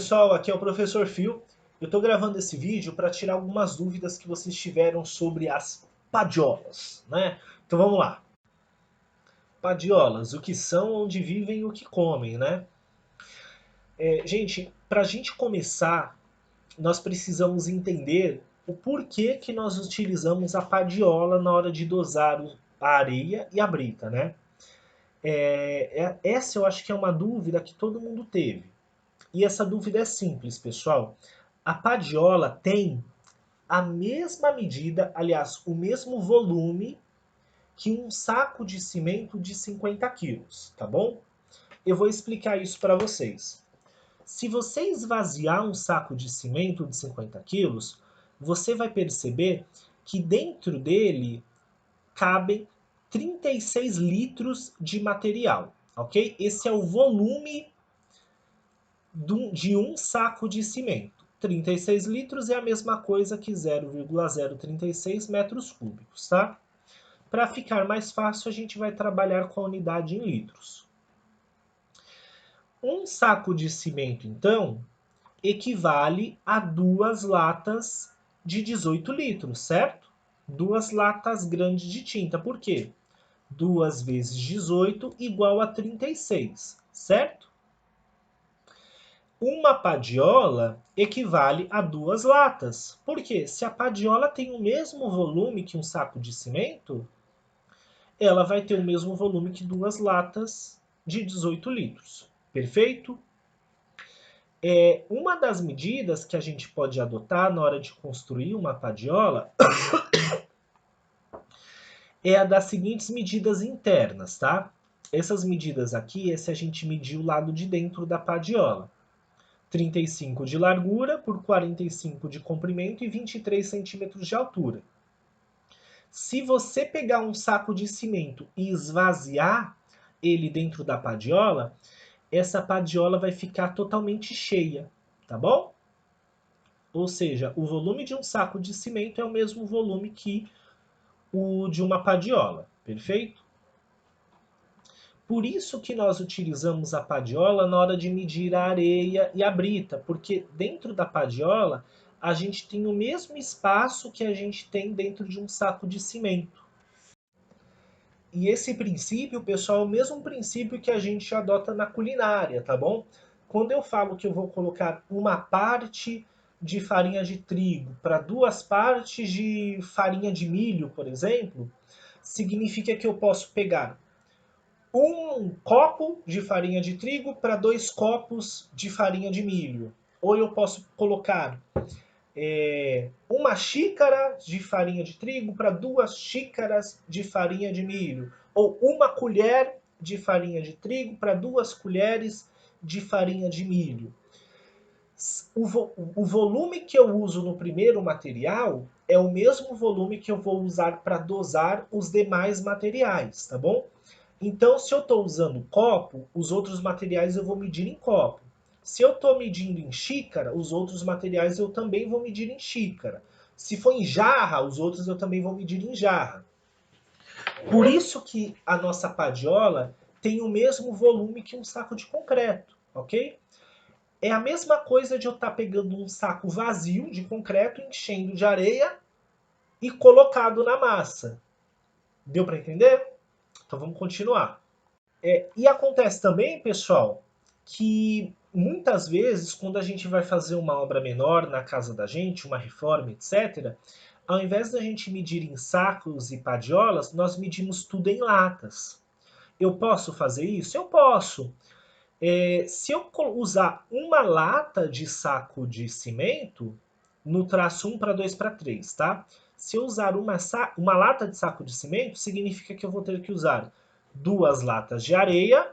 pessoal, aqui é o Professor Phil. Eu estou gravando esse vídeo para tirar algumas dúvidas que vocês tiveram sobre as padiolas, né? Então vamos lá. Padiolas, o que são, onde vivem e o que comem, né? Gente, para a gente começar, nós precisamos entender o porquê que nós utilizamos a padiola na hora de dosar a areia e a brita, né? Essa eu acho que é uma dúvida que todo mundo teve. E essa dúvida é simples, pessoal. A padiola tem a mesma medida, aliás, o mesmo volume que um saco de cimento de 50 quilos, tá bom? Eu vou explicar isso para vocês. Se você esvaziar um saco de cimento de 50 quilos, você vai perceber que dentro dele cabem 36 litros de material, ok? Esse é o volume de um saco de cimento. 36 litros é a mesma coisa que 0,036 metros cúbicos, tá? Para ficar mais fácil, a gente vai trabalhar com a unidade em litros. Um saco de cimento, então, equivale a 2 latas de 18 litros, certo? 2 latas grandes de tinta. Por quê? 2 vezes 18 igual a 36, certo? Uma padiola equivale a 2 latas. Por quê? Se a padiola tem o mesmo volume que um saco de cimento, ela vai ter o mesmo volume que 2 latas de 18 litros. Perfeito? Uma das medidas que a gente pode adotar na hora de construir uma padiola é a das seguintes medidas internas, tá? Essas medidas aqui é se a gente medir o lado de dentro da padiola. 35 de largura por 45 de comprimento e 23 centímetros de altura. Se você pegar um saco de cimento e esvaziar ele dentro da padiola, essa padiola vai ficar totalmente cheia, tá bom? Ou seja, o volume de um saco de cimento é o mesmo volume que o de uma padiola, perfeito? Por isso que nós utilizamos a padiola na hora de medir a areia e a brita, porque dentro da padiola a gente tem o mesmo espaço que a gente tem dentro de um saco de cimento. E esse princípio, pessoal, é o mesmo princípio que a gente adota na culinária, tá bom? Quando eu falo que eu vou colocar uma parte de farinha de trigo para 2 partes de farinha de milho, por exemplo, significa que eu posso pegar um copo de farinha de trigo para 2 copos de farinha de milho. Ou eu posso colocar uma xícara de farinha de trigo para 2 xícaras de farinha de milho. Ou uma colher de farinha de trigo para 2 colheres de farinha de milho. O volume que eu uso no primeiro material é o mesmo volume que eu vou usar para dosar os demais materiais, tá bom? Então, se eu estou usando copo, os outros materiais eu vou medir em copo. Se eu estou medindo em xícara, os outros materiais eu também vou medir em xícara. Se for em jarra, os outros eu também vou medir em jarra. Por isso que a nossa padiola tem o mesmo volume que um saco de concreto, ok? É a mesma coisa de eu estar pegando um saco vazio de concreto, enchendo de areia e colocado na massa. Deu para entender? Então vamos continuar. E acontece também, pessoal, que muitas vezes, quando a gente vai fazer uma obra menor na casa da gente, uma reforma, etc., ao invés da gente medir em sacos e padiolas, nós medimos tudo em latas. Eu posso fazer isso? Eu posso. Se eu usar uma lata de saco de cimento, no traço 1 para 2 para 3, tá? Se eu usar uma lata de saco de cimento, significa que eu vou ter que usar 2 latas de areia,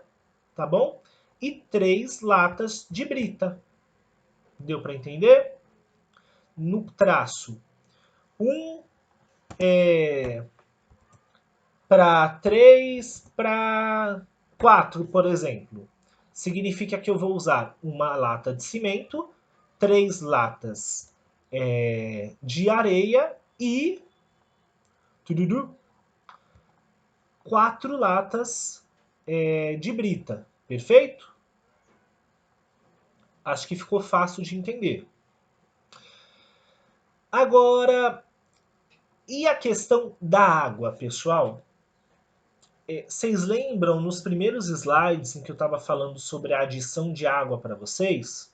tá bom? E 3 latas de brita. Deu para entender? No traço 1 para 3 para 4, por exemplo. Significa que eu vou usar uma lata de cimento, 3 latas de areia e 4 latas de brita. Perfeito? Acho que ficou fácil de entender. Agora, e a questão da água, pessoal? Vocês lembram nos primeiros slides em que eu estava falando sobre a adição de água para vocês?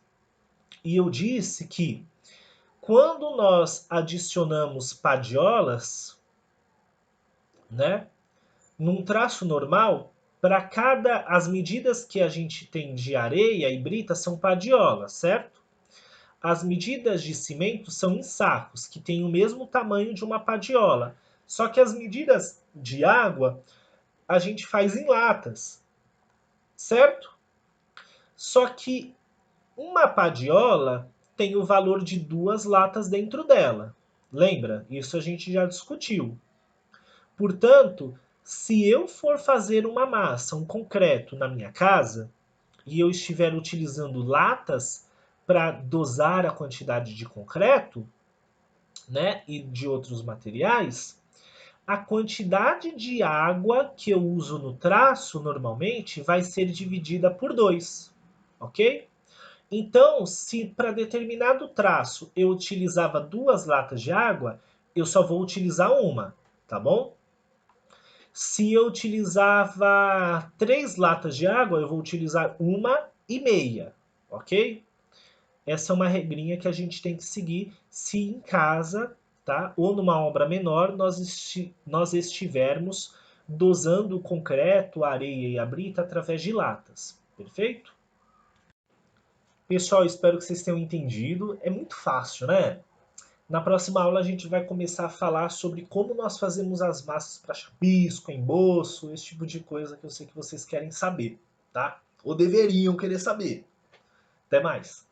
E eu disse que quando nós adicionamos padiolas, né, num traço normal, para cada as medidas que a gente tem de areia e brita são padiolas, certo? As medidas de cimento são em sacos, que têm o mesmo tamanho de uma padiola. Só que as medidas de água a gente faz em latas, certo? Só que uma padiola tem o valor de 2 latas dentro dela. Lembra? Isso a gente já discutiu. Portanto, se eu for fazer uma massa, um concreto na minha casa, e eu estiver utilizando latas para dosar a quantidade de concreto, né, e de outros materiais, a quantidade de água que eu uso no traço normalmente vai ser dividida por 2, ok? Então, se para determinado traço eu utilizava 2 latas de água, eu só vou utilizar uma, tá bom? Se eu utilizava 3 latas de água, eu vou utilizar 1,5, ok? Essa é uma regrinha que a gente tem que seguir se em casa, tá? Ou numa obra menor, nós estivermos dosando o concreto, a areia e a brita através de latas. Perfeito? Pessoal, espero que vocês tenham entendido. É muito fácil, né? Na próxima aula a gente vai começar a falar sobre como nós fazemos as massas para chapisco, emboço, esse tipo de coisa que eu sei que vocês querem saber, tá? Ou deveriam querer saber. Até mais!